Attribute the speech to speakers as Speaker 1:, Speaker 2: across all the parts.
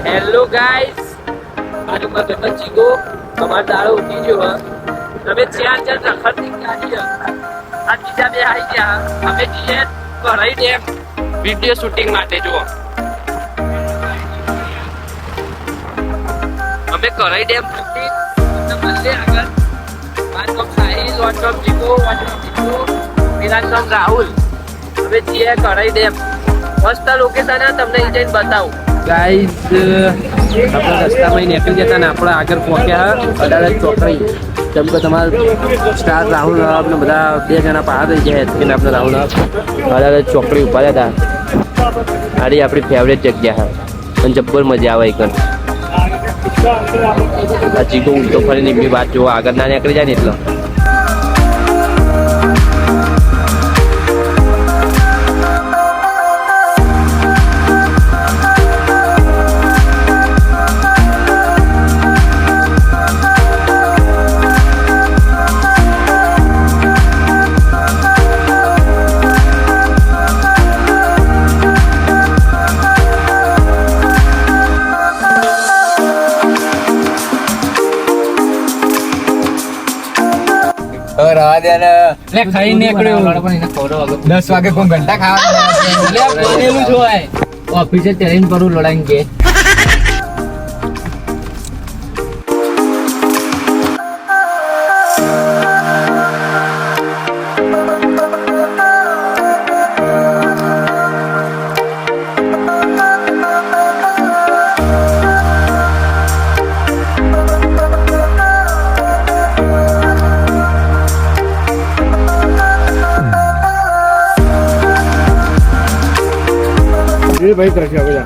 Speaker 1: Hello guys, મારું મતલબ જીગો તમાર દાડો ઉઠી ગયો હા. તમે ચાર રખડતી ગાડી આ બીજા બે આવી ગયા. અમે જઈએ કરાઈ ડેમ વિડિયો શૂટિંગ માટે. જુઓ અમે કરાઈ ડેમ શૂટિંગ તમને આગળ મારું નામ સાહિલ, વોટ નામ જીગો, વોટ નામ જીગો, મેરા નામ રાહુલ. અમે જઈએ કરાઈ ડેમ. મસ્ત લોકેશન તમને જઈને બતાવું. ગાઈસ આપણે રસ્તામાં નીકળી જતા ને આપણે આગળ પહોંચ્યા અડાલજ ચોકડી. જેમ કે તમારા સ્ટાર રાહુલ ને બધા બે જણા પહાડ થઈ ગયા કે આપણે રાહુલ અડાલજ ચોકડી ઉભા હતા. આરી આપણી ફેવરેટ જગ્યા છે અને જબ્બર મજા આવે એક. આ ચીકો ઉલટો ફરીને એમની વાત જો આગળ ના નીકળી જાય ને એટલે.
Speaker 2: ખાઈ નીકળ્યો 10 વાગે કોણ ઘંટા ખાવા ઓફિસે ટ્રેન કરું લડાઈ કે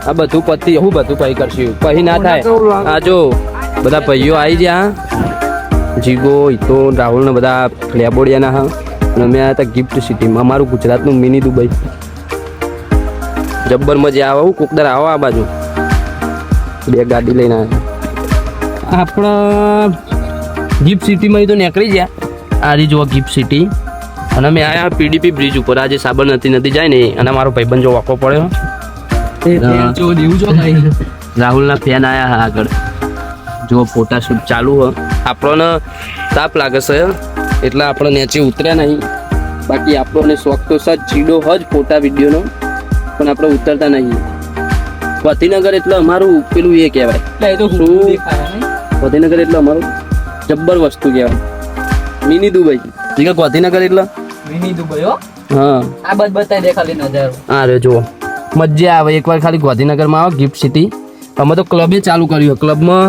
Speaker 1: આ બધું પતિ હું બધું પછી કરશું પછી ના થાય. આ જો બધા ભાઈઓ આવી ગયા, જીગો, હિતો, રાહુલ ને બધા ફ્લેબોડિયાના હા. અને અમે આવ્યા હતા ગિફ્ટ સિટીમાં, અમારું ગુજરાતનું મિની દુબઈ. જબ્બર મજા આવે. હું કોકદર આવો આ બાજુ બે ગાડી લઈને આવ્યા. આપણા ગિફ્ટ સિટીમાં તો નીકળી ગયા. આ રહી જુઓ ગિફ્ટ સિટી. અને અમે આવ્યા પીડીપી બ્રિજ ઉપર. આજે સાબરમતી નદી જાય ને અને મારો ભાઈબંધ જો વાંકો પડ્યો. રાહુલ ના ફેન આયા આગળ જો ફોટા શૂટ ચાલુ હ. આપણને તાપ લાગે છે એટલે આપણે નીચે ઉતર્યા નહીં. બાકી આપણને શોખ તો સજ ચીડો જ ફોટા વિડીયોનો, પણ આપણે ઉતરતા નહીં. ગાંધીનગર એટલે અમારું પેલું એ કહેવાય ગાંધીનગર એટલે અમારું જબ્બર વસ્તુ કહેવાય. Mini Dubai. ગાંધીનગર એટલે
Speaker 2: મિની દુબઈ.
Speaker 1: હા
Speaker 2: આ બધ બતાવી દે ખાલી નજારો.
Speaker 1: હા રે જુઓ મજા આવે. એકવાર ખાલી ગાંધીનગરમાં આવો ગિફ્ટ સિટી. અમે તો ક્લબે ચાલુ કર્યું. ક્લબમાં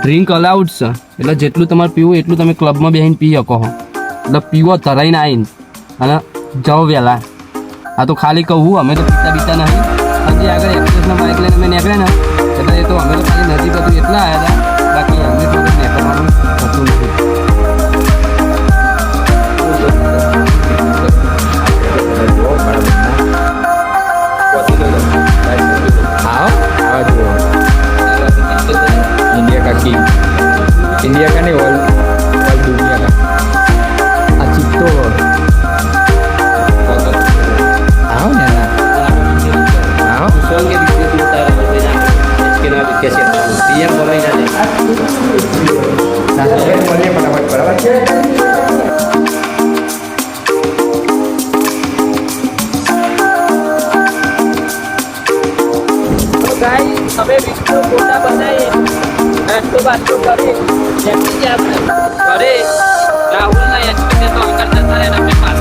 Speaker 1: ડ્રિંક અલાઉડ છે એટલે જેટલું તમારે પીવું એટલું તમે ક્લબમાં બેસીને પી શકો. એટલે પીવો તરાઈને આવીને અને જાઓ વહેલા. આ તો ખાલી કહું, અમે તો પીતા બીતા નહીં. હજી આગળ એક્સપ્રેસના બાઇક લઈને અમે નીકળ્યા ને એટલે એ તો અમે તો ખાલી નજીક હતું એટલા આવ્યા હતા. બાકી અમને તો નીકળવાનું થતું નથી.
Speaker 2: इंडिया का नहीं ऑल दुनिया का अच्छी तो आओ ना आओ
Speaker 1: सोल के बीच में उतार कर देना इसके नाम कैसे पीएम बोला ही ना दे
Speaker 2: बोलिए फटाफट बराबर.
Speaker 1: तो गाइस हमें विष्णु फोटा बनाए नाश्तो बास्तो करे जैसे कि आपने अरे राहुल ना यार तो अंदर जाता है ना अपने पास